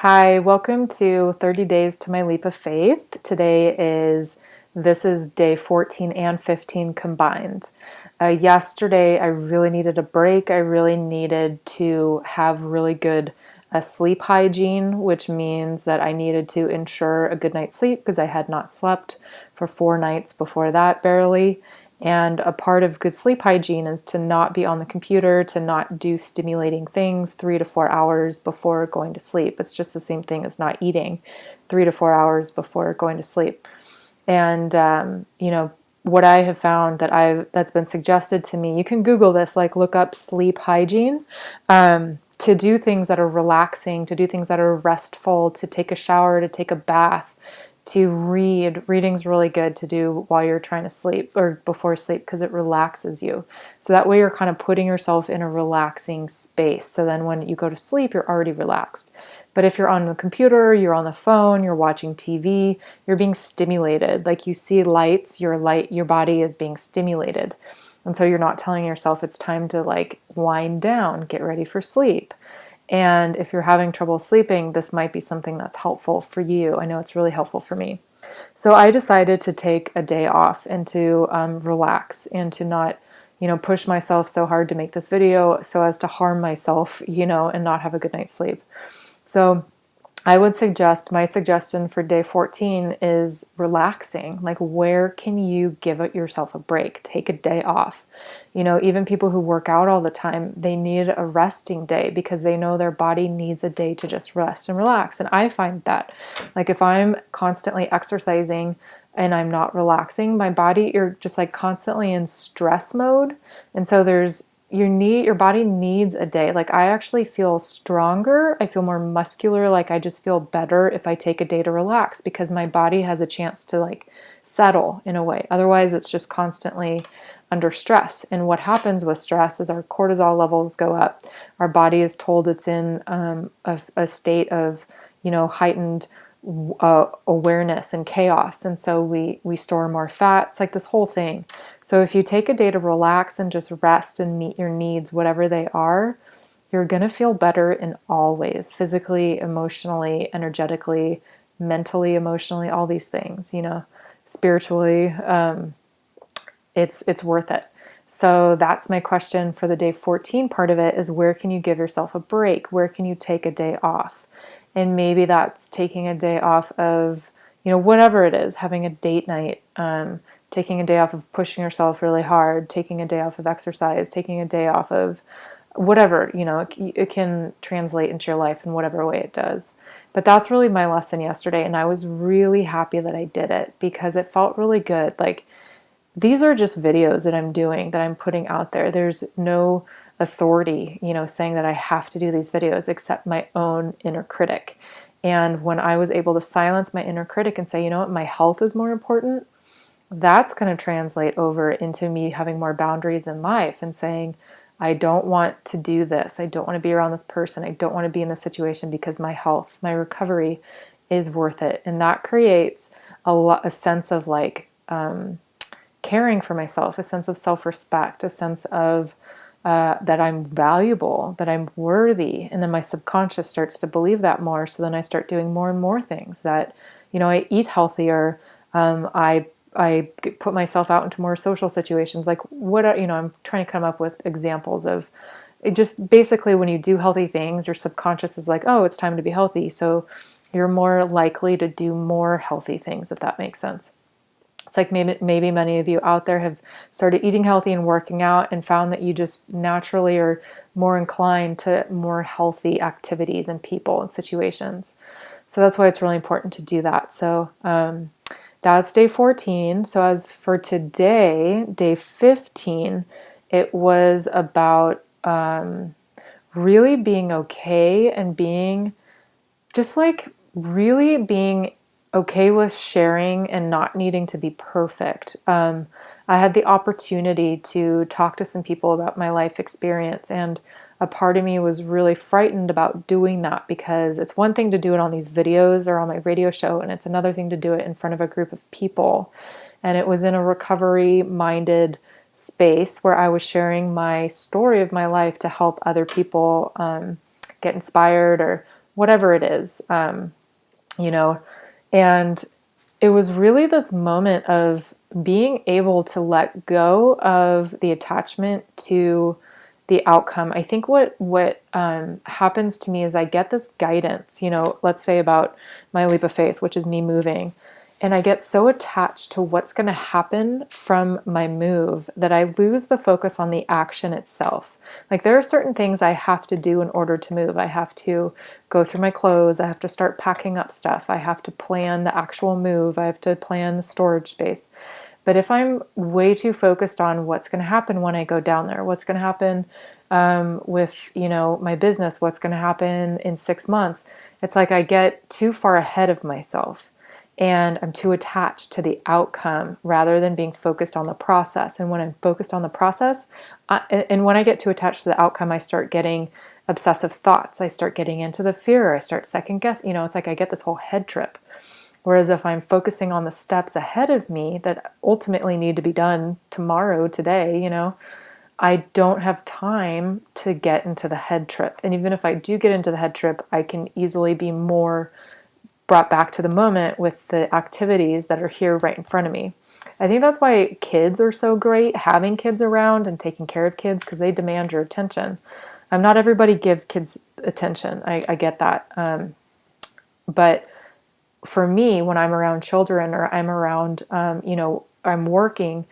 Hi, welcome to 30 Days to My Leap of Faith. This is day 14 and 15 combined. Yesterday, I really needed a break. I really needed to have really good sleep hygiene, which means that I needed to ensure a good night's sleep because I had not slept for 4 nights before that, barely. And a part of good sleep hygiene is to not be on the computer, to not do stimulating things 3 to 4 hours before going to sleep. It's just the same thing as not eating 3 to 4 hours before going to sleep. And what I have found that's been suggested to me, you can Google this, like look up sleep hygiene, to do things that are relaxing, to do things that are restful, to take a shower, to take a bath, to read. Reading's really good to do while you're trying to sleep or before sleep because it relaxes you. So that way you're kind of putting yourself in a relaxing space. So then when you go to sleep, you're already relaxed. But if you're on the computer, you're on the phone, you're watching TV, you're being stimulated. Like you see lights, your body is being stimulated. And so you're not telling yourself it's time to like wind down, get ready for sleep. And if you're having trouble sleeping, this might be something that's helpful for you. I know it's really helpful for me. So I decided to take a day off and to relax and to not, push myself so hard to make this video so as to harm myself, and not have a good night's sleep. So my suggestion for day 14 is relaxing. Like, where can you give yourself a break? Take a day off. Even people who work out all the time, they need a resting day because they know their body needs a day to just rest and relax. And I find that, like, if I'm constantly exercising and I'm not relaxing, my body, you're just like constantly in stress mode. And so your body needs a day. Like, I actually feel stronger. I feel more muscular. Like, I just feel better if I take a day to relax because my body has a chance to like settle in a way. Otherwise, it's just constantly under stress. And what happens with stress is our cortisol levels go up. Our body is told it's in a state of, heightened awareness and chaos, and so we store more fat. It's like this whole thing. So if you take a day to relax and just rest and meet your needs, whatever they are, you're going to feel better in all ways: physically, emotionally, energetically, mentally, emotionally, all these things, spiritually. It's worth it. So that's my question for the day 14 part of it, is where can you give yourself a break? Where can you take a day off? And maybe that's taking a day off of, whatever it is, having a date night, taking a day off of pushing yourself really hard, taking a day off of exercise, taking a day off of whatever, it can translate into your life in whatever way it does. But that's really my lesson yesterday. And I was really happy that I did it because it felt really good. Like, these are just videos that I'm doing, that I'm putting out there. There's no authority, saying that I have to do these videos except my own inner critic. And when I was able to silence my inner critic and say, you know what, my health is more important, that's going to translate over into me having more boundaries in life and saying, I don't want to do this. I don't want to be around this person. I don't want to be in this situation because my health, my recovery is worth it. And that creates a sense of like, caring for myself, a sense of self-respect, a sense of that I'm valuable, that I'm worthy. And then my subconscious starts to believe that more. So then I start doing more and more things that, I eat healthier. I put myself out into more social situations. Like I'm trying to come up with examples of it. Just basically, when you do healthy things, your subconscious is like, oh, it's time to be healthy. So you're more likely to do more healthy things, if that makes sense. It's like maybe many of you out there have started eating healthy and working out and found that you just naturally are more inclined to more healthy activities and people and situations. So that's why it's really important to do that. So that's day 14. So as for today, day 15, it was about really being okay and being just like really being okay with sharing and not needing to be perfect. I had the opportunity to talk to some people about my life experience, and a part of me was really frightened about doing that because it's one thing to do it on these videos or on my radio show, and it's another thing to do it in front of a group of people. And it was in a recovery-minded space where I was sharing my story of my life to help other people get inspired or whatever it is, you know, and it was really this moment of being able to let go of the attachment to the outcome. I think what happens to me is I get this guidance, let's say about my leap of faith, which is me moving, and I get so attached to what's going to happen from my move that I lose the focus on the action itself. Like there are certain things I have to do in order to move. I have to go through my clothes. I have to start packing up stuff. I have to plan the actual move. I have to plan the storage space. But if I'm way too focused on what's going to happen when I go down there, what's going to happen with my business, what's going to happen in 6 months, it's like I get too far ahead of myself. And I'm too attached to the outcome rather than being focused on the process. And when I'm focused on the process, and when I get too attached to the outcome, I start getting obsessive thoughts. I start getting into the fear. I start second guessing. It's like I get this whole head trip. Whereas if I'm focusing on the steps ahead of me that ultimately need to be done tomorrow, today, I don't have time to get into the head trip. And even if I do get into the head trip, I can easily be more brought back to the moment with the activities that are here right in front of me. I think that's why kids are so great, having kids around and taking care of kids, because they demand your attention. Not everybody gives kids attention. I get that. But for me, when I'm around children or I'm around, I'm working,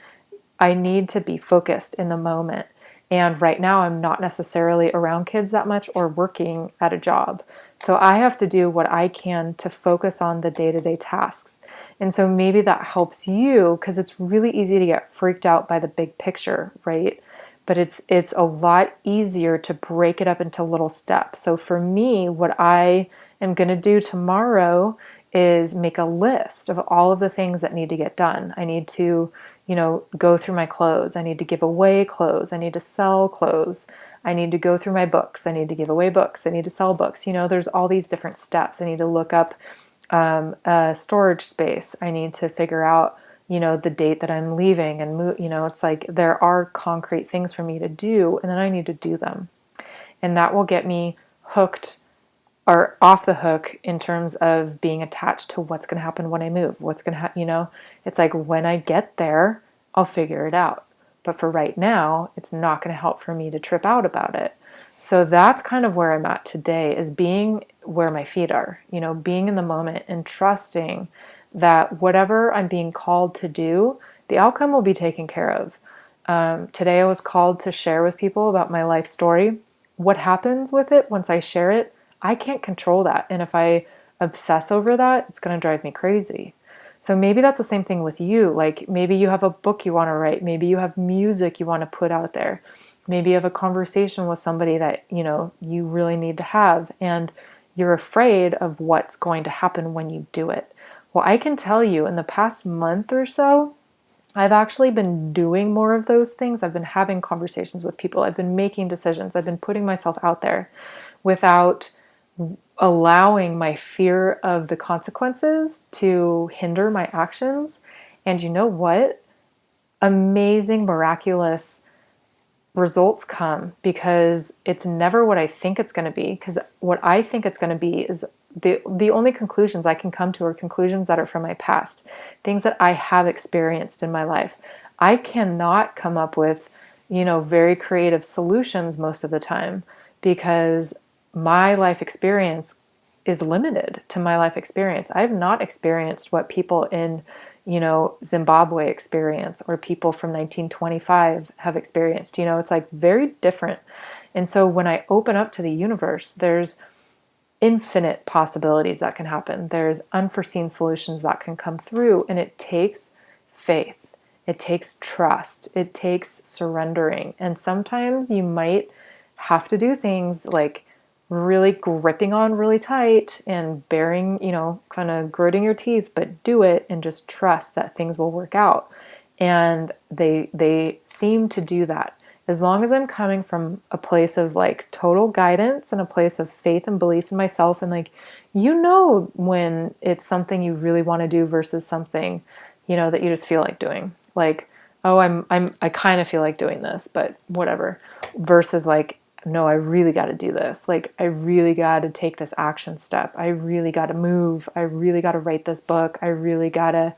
I need to be focused in the moment. And right now, I'm not necessarily around kids that much or working at a job. So I have to do what I can to focus on the day-to-day tasks. And so maybe that helps you, because it's really easy to get freaked out by the big picture, right? But it's a lot easier to break it up into little steps. So for me, what I am going to do tomorrow is make a list of all of the things that need to get done. I need to go through my clothes. I need to give away clothes. I need to sell clothes. I need to go through my books. I need to give away books. I need to sell books. There's all these different steps. I need to look up a storage space. I need to figure out, the date that I'm leaving and move. It's like there are concrete things for me to do, and then I need to do them. And that will get me hooked or off the hook in terms of being attached to what's going to happen when I move. What's going to happen, it's like when I get there, I'll figure it out. But for right now, it's not going to help for me to trip out about it. So that's kind of where I'm at today, is being where my feet are, being in the moment and trusting that whatever I'm being called to do, the outcome will be taken care of. Today I was called to share with people about my life story. What happens with it once I share it, I can't control that. And if I obsess over that, it's going to drive me crazy. So maybe that's the same thing with you. Like maybe you have a book you want to write. Maybe you have music you want to put out there. Maybe you have a conversation with somebody that, you really need to have, and you're afraid of what's going to happen when you do it. Well, I can tell you in the past month or so, I've actually been doing more of those things. I've been having conversations with people. I've been making decisions. I've been putting myself out there without allowing my fear of the consequences to hinder my actions. And you know what? Amazing, miraculous results come, because it's never what I think it's going to be. Because what I think it's going to be is the only conclusions I can come to are conclusions that are from my past, things that I have experienced in my life. I cannot come up with, very creative solutions most of the time, because my life experience is limited to my life experience. I have not experienced what people in, Zimbabwe experience, or people from 1925 have experienced. It's like very different. And so when I open up to the universe, there's infinite possibilities that can happen. There's unforeseen solutions that can come through, and it takes faith. It takes trust. It takes surrendering. And sometimes you might have to do things like really gripping on really tight and bearing, kind of gritting your teeth, but do it and just trust that things will work out. And they seem to do that. As long as I'm coming from a place of like total guidance and a place of faith and belief in myself, and like, when it's something you really want to do versus something, that you just feel like doing. Like, oh, I kind of feel like doing this, but whatever. Versus like, no, I really got to do this. Like, I really got to take this action step. I really got to move. I really got to write this book. I really got to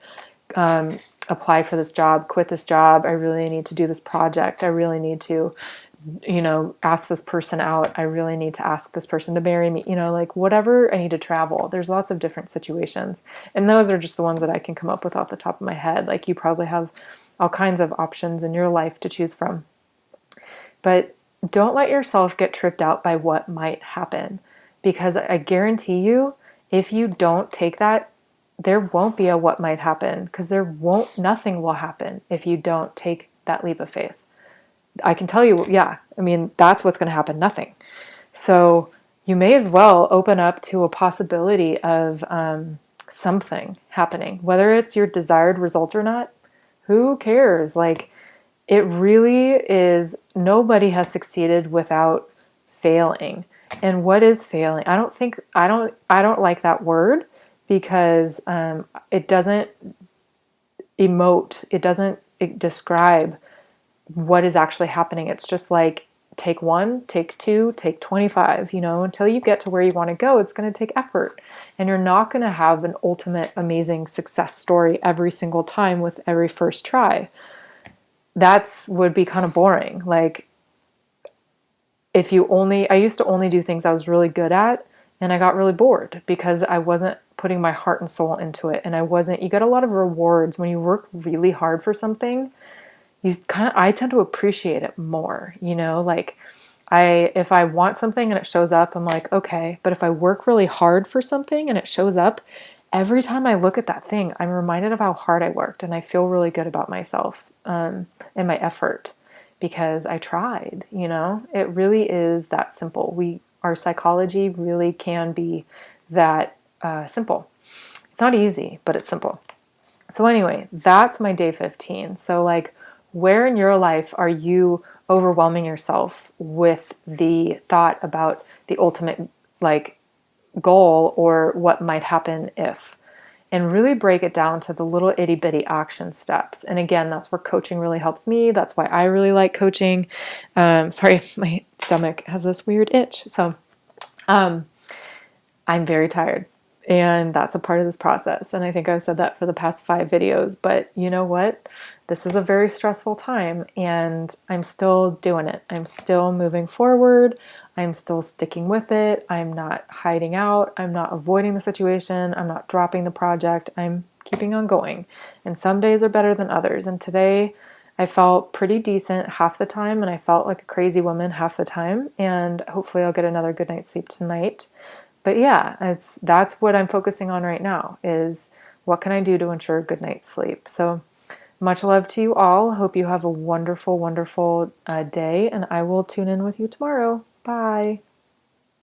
apply for this job, quit this job. I really need to do this project. I really need to, ask this person out. I really need to ask this person to marry me, like whatever. I need to travel. There's lots of different situations. And those are just the ones that I can come up with off the top of my head. Like, you probably have all kinds of options in your life to choose from. But don't let yourself get tripped out by what might happen, because I guarantee you, if you don't take that, there won't be a what might happen, because nothing will happen if you don't take that leap of faith. I can tell you, yeah, I mean, that's what's going to happen, nothing. So you may as well open up to a possibility of something happening, whether it's your desired result or not. Who cares? Like, it really is, nobody has succeeded without failing. And what is failing? I don't like that word, because it doesn't describe what is actually happening. It's just like, take 1, take 2, take 25, until you get to where you want to go. It's going to take effort, and you're not going to have an ultimate amazing success story every single time with every first try. Would be kind of boring. Like, I used to only do things I was really good at, and I got really bored because I wasn't putting my heart and soul into it. And you get a lot of rewards when you work really hard for something. I tend to appreciate it more, like, if I want something and it shows up, I'm like, okay. But if I work really hard for something and it shows up, every time I look at that thing, I'm reminded of how hard I worked, and I feel really good about myself and my effort, because I tried. It really is that simple. Our psychology really can be that simple. It's not easy, but it's simple. So anyway, that's my day 15. So, like, where in your life are you overwhelming yourself with the thought about the ultimate, like, goal or what might happen if? And really break it down to the little itty bitty action steps. And again, that's where coaching really helps me. That's why I really like coaching. Sorry, my stomach has this weird itch. So I'm very tired. And that's a part of this process. And I think I've said that for the past 5 videos. But you know what? This is a very stressful time, and I'm still doing it. I'm still moving forward. I'm still sticking with it. I'm not hiding out. I'm not avoiding the situation. I'm not dropping the project. I'm keeping on going. And some days are better than others. And today I felt pretty decent half the time, and I felt like a crazy woman half the time. And hopefully I'll get another good night's sleep tonight. But yeah, that's what I'm focusing on right now, is what can I do to ensure a good night's sleep. So much love to you all. Hope you have a wonderful, wonderful day, and I will tune in with you tomorrow. Bye.